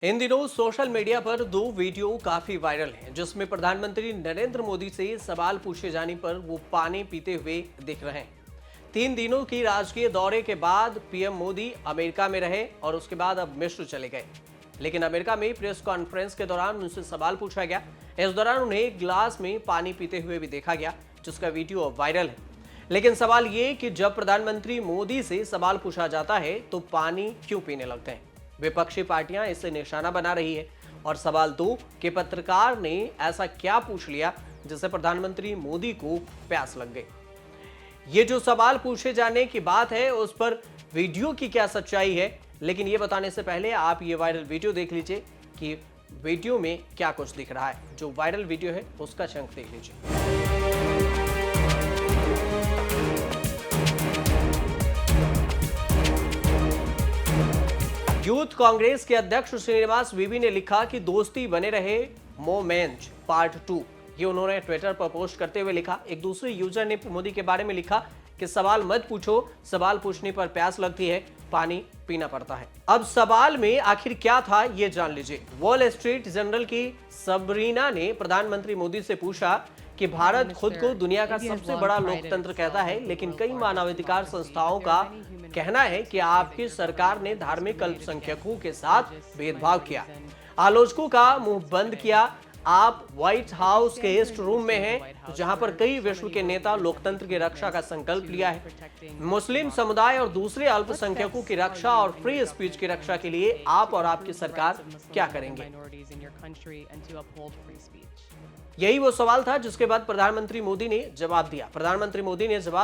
इन दिनों social media पर दो वीडियो काफी वायरल हैं, जिसमें प्रधानमंत्री नरेंद्र मोदी से सवाल पूछे जाने पर वो पानी पीते हुए दिख रहे हैं। 3 दिनों की राजकीय दौरे के बाद पीएम मोदी अमेरिका में रहे और उसके बाद अब मिस्र चले गए। लेकिन अमेरिका में प्रेस कॉन्फ्रेंस के दौरान उनसे सवाल पूछा गया। इस दौरान उन्हें एक गिलास में पानी पीते हुए भी देखा गया, जिसका वीडियो अब वायरल है। लेकिन सवाल ये कि जब प्रधानमंत्री मोदी से सवाल पूछा जाता है तो पानी क्यों पीने लगते हैं। विपक्षी पार्टियां इसे निशाना बना रही है। और सवाल 2 कि पत्रकार ने ऐसा क्या पूछ लिया जिससे प्रधानमंत्री मोदी को प्यास लग गई। ये जो सवाल पूछे जाने की बात है उस पर वीडियो की क्या सच्चाई है, लेकिन ये बताने से पहले आप ये वायरल वीडियो देख लीजिए कि वीडियो में क्या कुछ दिख रहा है। जो वायरल वीडियो है उसका चंक देख लीजिए। यूथ कांग्रेस के अध्यक्ष श्रीनिवास वीवी ने लिखा कि दोस्ती बने रहे मोमेंट पार्ट 2। ये उन्होंने ट्विटर पर पोस्ट करते हुए लिखा। एक दूसरे यूजर ने मोदी के बारे में लिखा कि सवाल मत पूछो, सवाल पूछने पर प्यास लगती है, पानी पीना पड़ता है। अब सवाल में आखिर क्या था ये जान लीजिए। वॉल स्ट्रीट जर्नल की सबरीना ने प्रधानमंत्री मोदी से पूछा कि भारत खुद को दुनिया का सबसे बड़ा लोकतंत्र कहता है, लेकिन कई मानवाधिकार संस्थाओं का कहना है कि आपकी सरकार ने धार्मिक अल्पसंख्यकों के साथ भेदभाव किया, आलोचकों का मुंह बंद किया। आप व्हाइट हाउस के ईस्ट रूम में हैं, जहां पर कई विश्व के नेता लोकतंत्र की रक्षा का संकल्प लिया है। मुस्लिम समुदाय और दूसरे अल्पसंख्यकों की रक्षा और फ्री स्पीच की रक्षा के लिए आप और आपकी सरकार क्या करेंगे। यही वो सवाल था जिसके बाद प्रधानमंत्री मोदी ने जवाब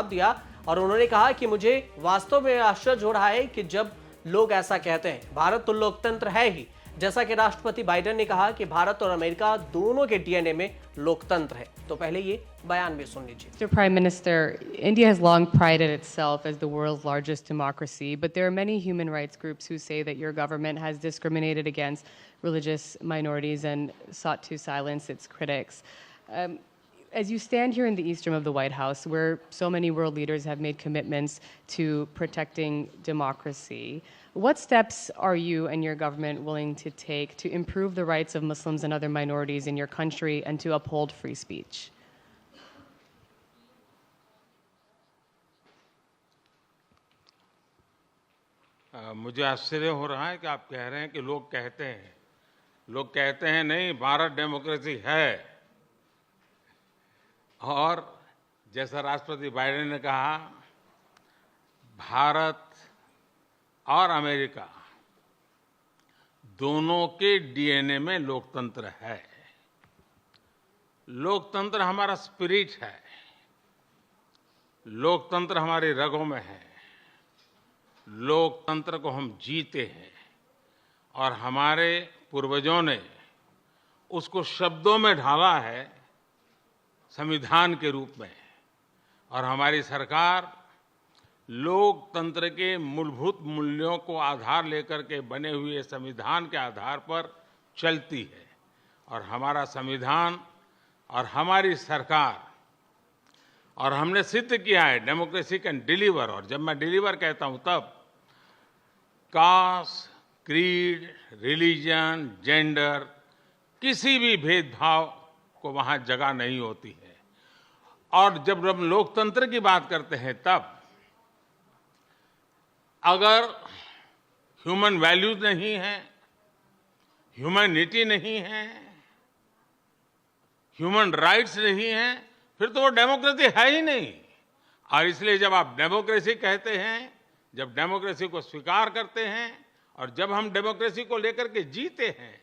दिया और उन्होंने कहा कि मुझे वास्तव में आश्चर्य हो रहा है कि जब लोग ऐसा कहते हैं। भारत तो लोकतंत्र है ही, जैसा कि राष्ट्रपति बाइडेन ने कहा कि भारत और अमेरिका दोनों के डीएनए में लोकतंत्र है। तो पहले ये बयान भी सुन लीजिए। Mr. Prime Minister, India has long prided itself as the world's largest democracy, but there are many human rights groups who say that your government has discriminated against religious minorities and sought to silence its critics. As you stand here in the east room of the White House, where so many world leaders have made commitments to protecting democracy, what steps are you and your government willing to take to improve the rights of Muslims and other minorities in your country and to uphold free speech? मुझे आश्चर्य हो रहा है कि आप कह रहे हैं कि लोग कहते हैं नहीं, भारत डेमोक्रेसी है। और जैसा राष्ट्रपति बाइडेन ने कहा, भारत और अमेरिका दोनों के डीएनए में लोकतंत्र है। लोकतंत्र हमारा स्पिरिट है, लोकतंत्र हमारी रगों में है, लोकतंत्र को हम जीते हैं और हमारे पूर्वजों ने उसको शब्दों में ढाला है संविधान के रूप में। और हमारी सरकार लोकतंत्र के मूलभूत मूल्यों को आधार लेकर के बने हुए संविधान के आधार पर चलती है। और हमारा संविधान और हमारी सरकार, और हमने सिद्ध किया है डेमोक्रेसी कैन डिलीवर। और जब मैं डिलीवर कहता हूं तब कास्ट, क्रीड, रिलीजन, जेंडर, किसी भी भेदभाव को वहां जगह नहीं होती है। और जब हम लोकतंत्र की बात करते हैं तब अगर ह्यूमन वैल्यूज नहीं है, ह्यूमैनिटी नहीं है, ह्यूमन राइट्स नहीं है, फिर तो वो डेमोक्रेसी है ही नहीं। और इसलिए जब आप डेमोक्रेसी कहते हैं, जब डेमोक्रेसी को स्वीकार करते हैं और जब हम डेमोक्रेसी को लेकर के जीते हैं,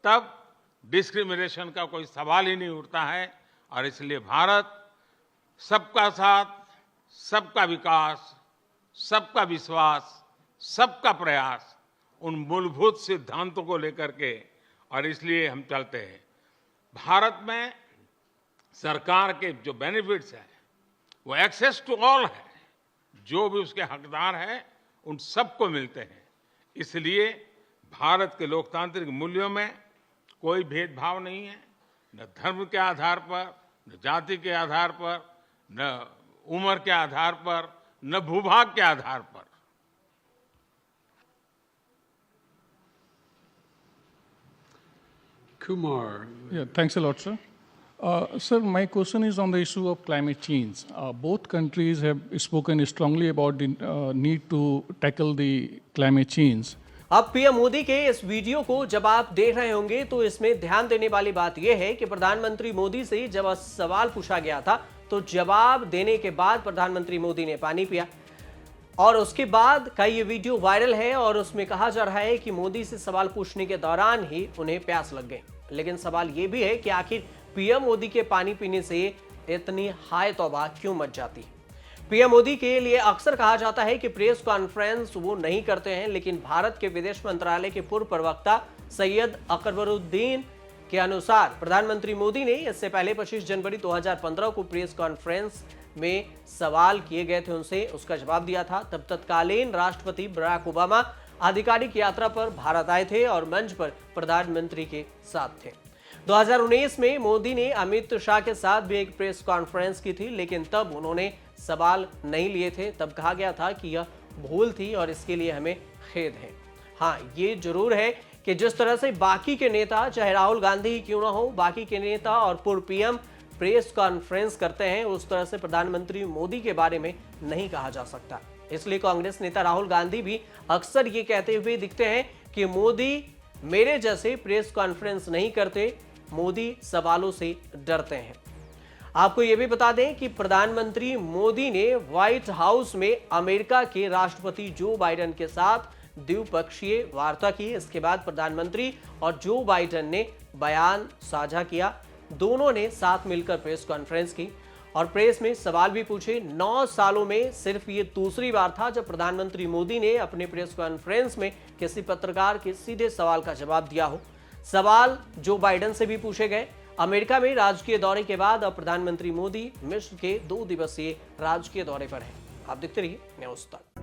तब डिस्क्रिमिनेशन का कोई सवाल ही नहीं उठता है। और इसलिए भारत सबका साथ, सबका विकास, सबका विश्वास, सबका प्रयास, उन मूलभूत सिद्धांतों को लेकर के, और इसलिए हम चलते हैं। भारत में सरकार के जो बेनिफिट्स हैं वो एक्सेस टू ऑल है, जो भी उसके हकदार हैं उन सबको मिलते हैं। इसलिए भारत के लोकतांत्रिक मूल्यों में कोई भेदभाव नहीं है, न धर्म के आधार पर, न जाति के आधार पर, न उम्र के आधार पर, न भूभाग के आधार पर। Kumar. Yeah, thanks a lot, sir. Sir, my question is on the issue of climate change. Both countries have spoken strongly about the need to tackle the climate change. अब पीएम मोदी के इस वीडियो को जब आप देख रहे होंगे तो इसमें ध्यान देने वाली बात यह है कि प्रधानमंत्री मोदी से जब सवाल पूछा गया था तो जवाब देने के बाद प्रधानमंत्री मोदी ने पानी पिया और उसके बाद का ये वीडियो वायरल है और उसमें कहा जा रहा है कि मोदी से सवाल पूछने के दौरान ही उन्हें प्यास लग गई। लेकिन सवाल ये भी है कि आखिर पीएम मोदी के पानी पीने से इतनी हाय तौबा क्यों मच जाती है। पीएम मोदी के लिए अक्सर कहा जाता है कि प्रेस कॉन्फ्रेंस वो नहीं करते हैं, लेकिन भारत के विदेश मंत्रालय के पूर्व प्रवक्ता सैयद अकबरुद्दीन के अनुसार प्रधानमंत्री मोदी ने इससे पहले 25 जनवरी 2015 को प्रेस कॉन्फ्रेंस में सवाल किए गए थे उनसे, उसका जवाब दिया था। तब तत्कालीन राष्ट्रपति बराक ओबामा आधिकारिक यात्रा पर भारत आए थे और मंच पर प्रधानमंत्री के साथ थे। 2019 में मोदी ने अमित शाह के साथ भी एक प्रेस कॉन्फ्रेंस की थी, लेकिन तब उन्होंने सवाल नहीं लिए थे। तब कहा गया था कि यह भूल थी और इसके लिए हमें खेद है। हाँ, ये जरूर है कि जिस तरह से बाकी के नेता, चाहे राहुल गांधी ही क्यों ना हो, बाकी के नेता और पूर्व पीएम प्रेस कॉन्फ्रेंस करते हैं, उस तरह से प्रधानमंत्री मोदी के बारे में नहीं कहा जा सकता। इसलिए कांग्रेस नेता राहुल गांधी भी अक्सर ये कहते हुए दिखते हैं कि मोदी मेरे जैसे प्रेस कॉन्फ्रेंस नहीं करते, मोदी सवालों से डरते हैं। आपको यह भी बता दें कि प्रधानमंत्री मोदी ने व्हाइट हाउस में अमेरिका के राष्ट्रपति जो बाइडेन के साथ द्विपक्षीय वार्ता की। इसके बाद प्रधानमंत्री और जो बाइडेन ने बयान साझा किया। दोनों ने साथ मिलकर प्रेस कॉन्फ्रेंस की और प्रेस में सवाल भी पूछे। 9 सालों में सिर्फ ये दूसरी बार था जब प्रधानमंत्री मोदी ने अपने प्रेस कॉन्फ्रेंस में किसी पत्रकार के सीधे सवाल का जवाब दिया हो। सवाल जो बाइडेन से भी पूछे गए। अमेरिका में राजकीय दौरे के बाद अब प्रधानमंत्री मोदी मिस्र के 2 दिवसीय राजकीय दौरे पर हैं। आप देखते रहिए न्यूज़ तक।